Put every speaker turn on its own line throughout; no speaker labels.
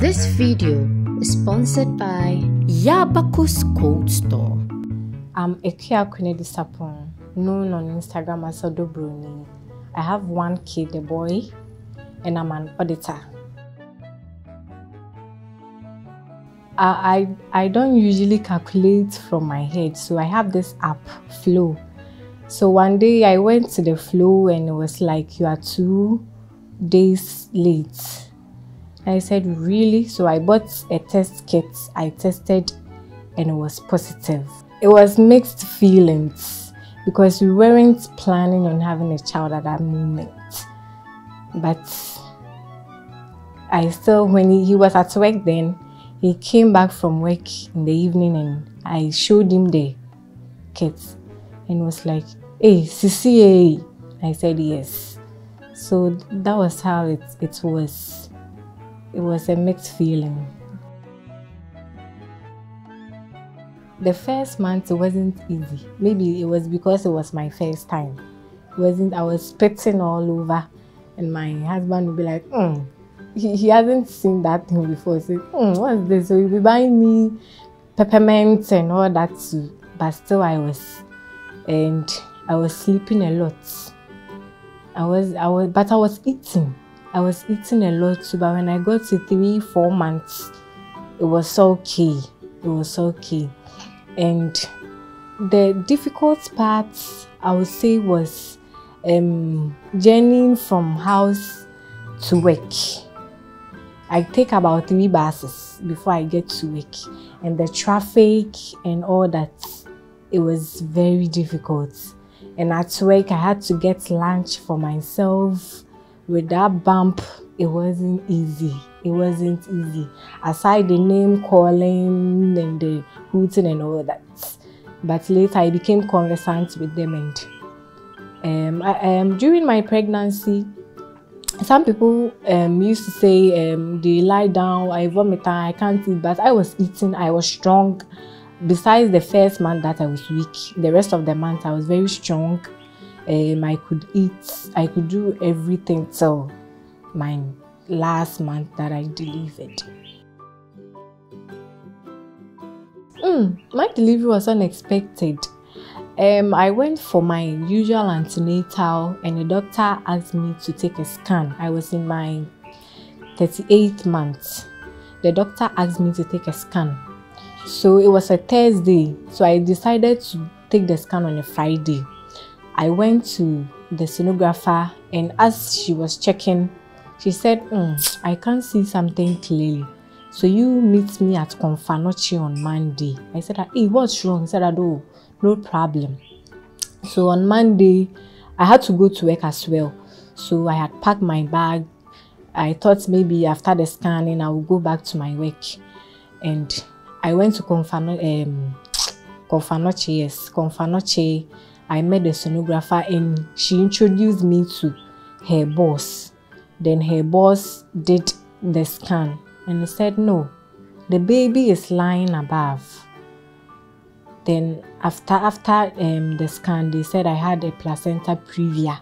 This video is sponsored by Yabaku's Cold Store.
I'm Akua Konadu, known on Instagram as Odobroni. I have one kid, a boy, and I'm an auditor. I don't usually calculate from my head, so I have this app, Flow. So one day I went to the Flow and it was like, you are 2 days late. I said, really? So I bought a test kit. I tested and it was positive. It was mixed feelings because we weren't planning on having a child at that moment. But I still, when he was at work then, he came back from work in the evening and I showed him the kit and was like, hey, Sisi, I said yes. So that was how it was. It was a mixed feeling. The first month, it wasn't easy. Maybe it was because it was my first time. I was spitting all over and my husband would be like, He hasn't seen that thing before. He said, what's this? So he'll be buying me peppermints and all that too. But still I was sleeping a lot. I was eating. I was eating a lot too, but when I got to 3-4 months, it was okay. It was okay. And the difficult part, I would say, was journeying from house to work. I take about 3 buses before I get to work. And the traffic and all that, it was very difficult. And at work, I had to get lunch for myself. With that bump, it wasn't easy. It wasn't easy. Aside the name calling and the hooting and all that. But later I became conversant with them, and during my pregnancy, some people used to say they lie down, I vomit, I can't eat, but I was eating, I was strong. Besides the first month that I was weak, the rest of the month I was very strong. I could eat, I could do everything till my last month that I delivered. My delivery was unexpected. I went for my usual antenatal and the doctor asked me to take a scan. I was in my 38th month. The doctor asked me to take a scan. So it was a Thursday, so I decided to take the scan on a Friday. I went to the sonographer and as she was checking, she said, I can't see something clearly. So you meet me at Confanochi on Monday. I said, hey, what's wrong? He said, oh, no problem. So on Monday, I had to go to work as well. So I had packed my bag. I thought maybe after the scanning, I would go back to my work. And I went to Confanochi. I met the sonographer and she introduced me to her boss. Then her boss did the scan and he said, no, the baby is lying above. Then after the scan, they said I had a placenta previa.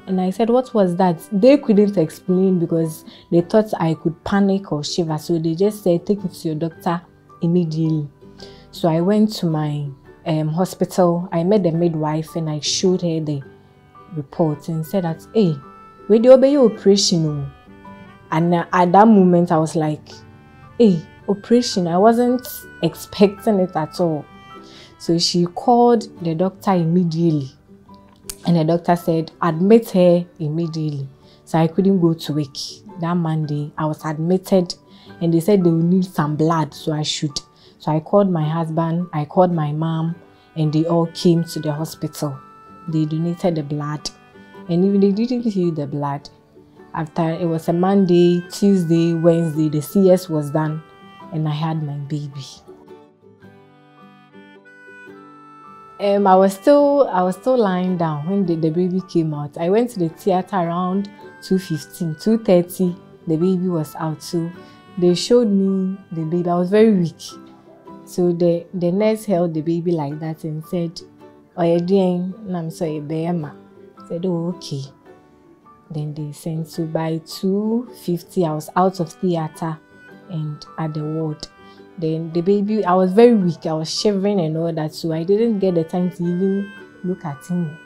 And I said, what was that? They couldn't explain because they thought I could panic or shiver. So they just said, take it to your doctor immediately. So I went to my hospital. I met the midwife and I showed her the report and said that, hey, we do obey your operation. And at that moment I was like, hey, operation, I wasn't expecting it at all. So she called the doctor immediately and the doctor said, admit her immediately. So I couldn't go to work. That Monday I was admitted and they said they would need some blood, so I should. So I called my husband, I called my mom, and they all came to the hospital. They donated the blood. And even they didn't use the blood. After it was a Monday, Tuesday, Wednesday, the CS was done, and I had my baby. I was still lying down when the baby came out. I went to the theater around 2:15, 2:30. The baby was out, so they showed me the baby. I was very weak. So the nurse held the baby like that and said, oh, you're doing, I'm sorry, Bema. I said, oh, okay. Then they sent, so by 2:50, I was out of theater and at the ward. Then the baby, I was very weak. I was shivering and all that, so I didn't get the time to even look at him.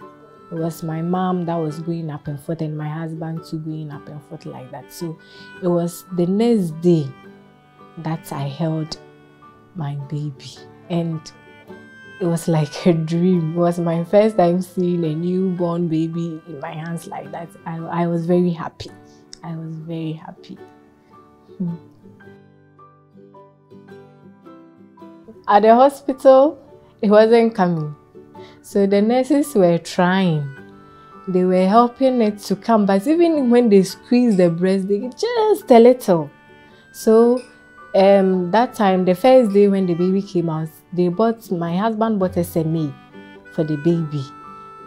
It was my mom that was going up and forth and my husband too going up and forth like that. So it was the next day that I held my baby, and it was like a dream. It was my first time seeing a newborn baby in my hands like that. I was very happy. I was very happy. At the hospital, it wasn't coming. So the nurses were trying. They were helping it to come, but even when they squeezed the breast, they just a little. So that time, the first day when the baby came out, my husband bought SMA for the baby.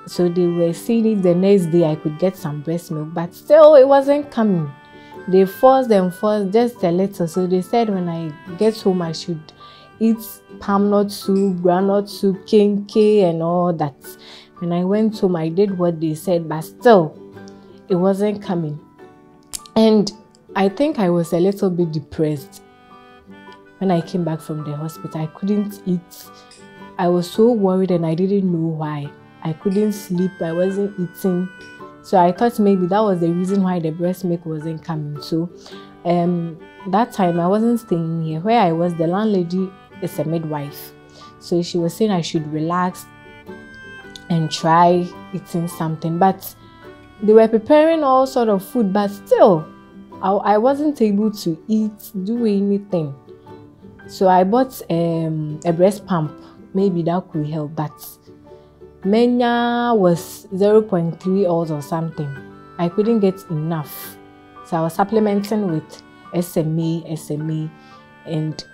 So they were seeing if the next day I could get some breast milk, but still it wasn't coming. They forced just a little. So they said when I get home, I should eat palm nut soup, groundnut soup, kenke and all that. When I went home, I did what they said, but still it wasn't coming. And I think I was a little bit depressed. When I came back from the hospital, I couldn't eat. I was so worried and I didn't know why. I couldn't sleep, I wasn't eating. So I thought maybe that was the reason why the breast milk wasn't coming. So that time I wasn't staying here. Where I was, the landlady is a midwife. So she was saying I should relax and try eating something. But they were preparing all sort of food, but still I wasn't able to eat, do anything. So I bought a breast pump. Maybe that could help, but Menya was 0.3 ounce or something. I couldn't get enough. So I was supplementing with SMA, and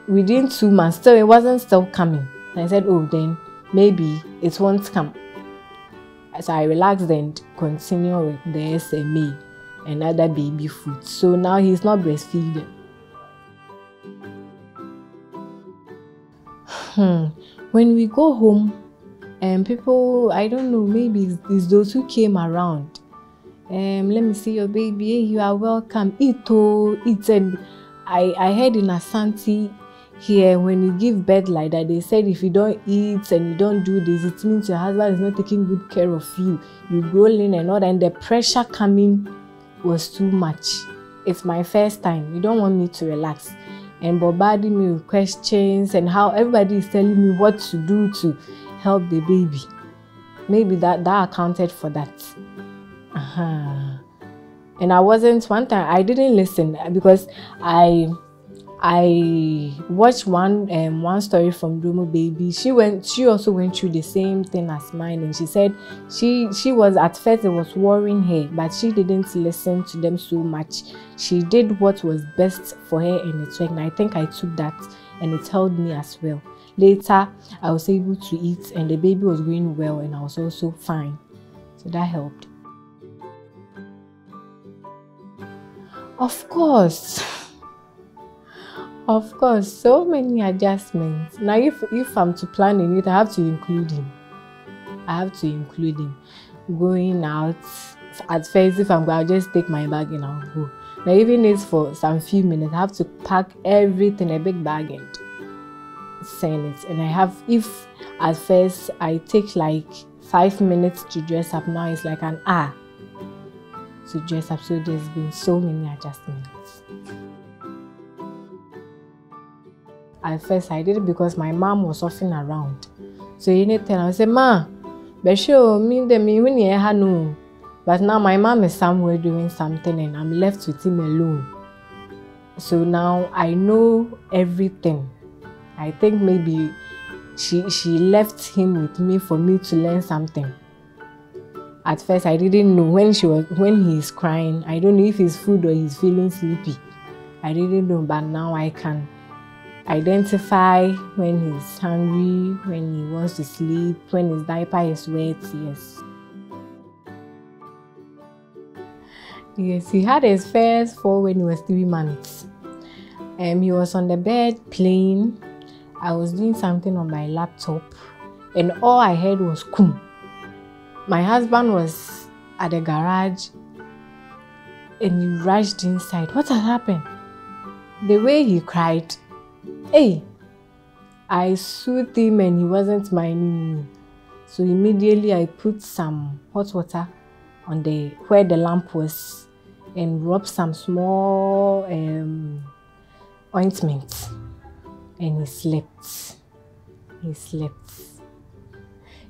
within 2 months, still it wasn't still coming. And I said, oh, then maybe it won't come. So I relaxed and continued with the SMA and other baby food. So now he's not breastfeeding. When we go home, people, I don't know, maybe it's those who came around. Let me see your baby. Hey, you are welcome. Eat. And I heard in Asante here, when you give birth like that, they said if you don't eat and you don't do this, it means your husband is not taking good care of you. You grow lean and all that, and the pressure coming was too much. It's my first time. You don't want me to relax and bombarding me with questions and how everybody is telling me what to do to help the baby. Maybe that accounted for that. And I wasn't, one time I didn't listen because I watched one story from DromoBaby. She also went through the same thing as mine, and she said she was, at first it was worrying her, but she didn't listen to them so much. She did what was best for her and it worked. And I think I took that and it helped me as well. Later I was able to eat and the baby was going well and I was also fine. So that helped. Of course, so many adjustments. Now, if I'm to plan in it, I have to include him. Going out, at first, if I'm going, I'll just take my bag and I'll go. Now, even if for some few minutes, I have to pack everything, a big bag, and send it. And if at first I take like 5 minutes to dress up, now it's like an hour to dress up. So there's been so many adjustments. At first I did it because my mom was often around. So anytime I would say, Ma, but sure, me, but now my mom is somewhere doing something and I'm left with him alone. So now I know everything. I think maybe she left him with me for me to learn something. At first I didn't know when he's crying. I don't know if it's food or he's feeling sleepy. I didn't know, but now I can identify when he's hungry, when he wants to sleep, when his diaper is wet. Yes, he had his first fall when he was 3 months. He was on the bed playing. I was doing something on my laptop and all I heard was kum. My husband was at the garage and he rushed inside. What had happened? The way he cried, hey, I soothed him and he wasn't minding me. So immediately I put some hot water on where the lamp was and rubbed some small ointment, and he slept. He slept.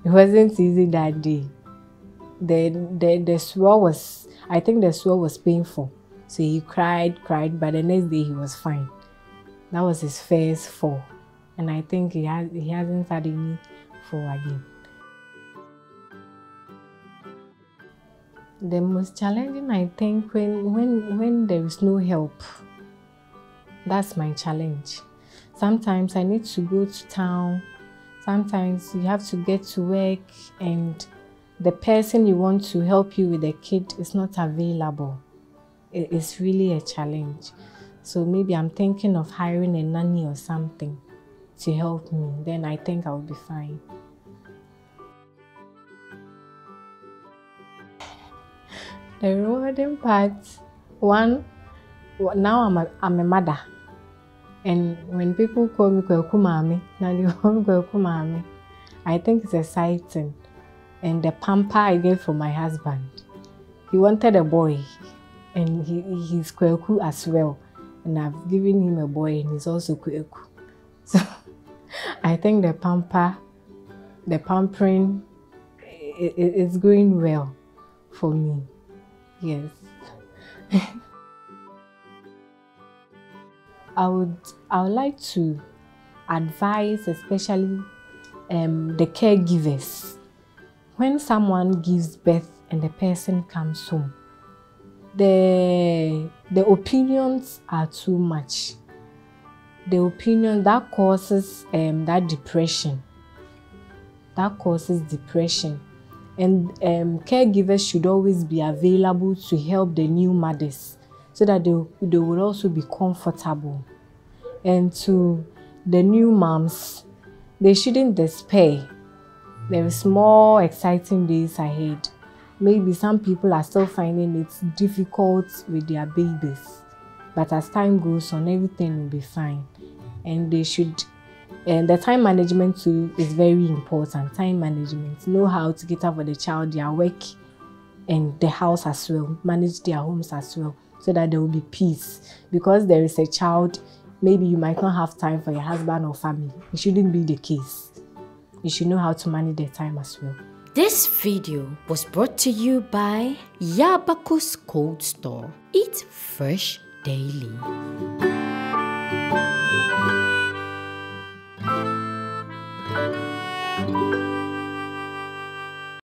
It wasn't easy that day. The swell was, I think the swell was painful. So he cried, but the next day he was fine. That was his first fall. And I think he hasn't had any fall again. The most challenging, I think, when there is no help. That's my challenge. Sometimes I need to go to town. Sometimes you have to get to work and the person you want to help you with the kid is not available. It's really a challenge. So maybe I'm thinking of hiring a nanny or something to help me. Then I think I'll be fine. The rewarding part, one, now I'm a mother. And when people call me Kwaku Mami, now they call me Kwaku Mami, I think it's exciting. And the pamper I get from my husband. He wanted a boy, and he's Kwaku as well. And I've given him a boy, and he's also Kwaku. So I think the pampering, it's going well for me. Yes. I would like to advise, especially the caregivers. When someone gives birth and the person comes home, the opinions are too much. The opinion that causes that depression. That causes depression. And caregivers should always be available to help the new mothers so that they will also be comfortable. And to the new moms, they shouldn't despair. There is more exciting days ahead. Maybe some people are still finding it difficult with their babies. But as time goes on, everything will be fine. And they should, and the time management too is very important. Time management, know how to get up for the child, their work, and the house as well. Manage their homes as well, so that there will be peace. Because there is a child, maybe you might not have time for your husband or family. It shouldn't be the case. You should know how to manage their time as well.
This video was brought to you by Yabaku's Cold Store. Eat fresh daily.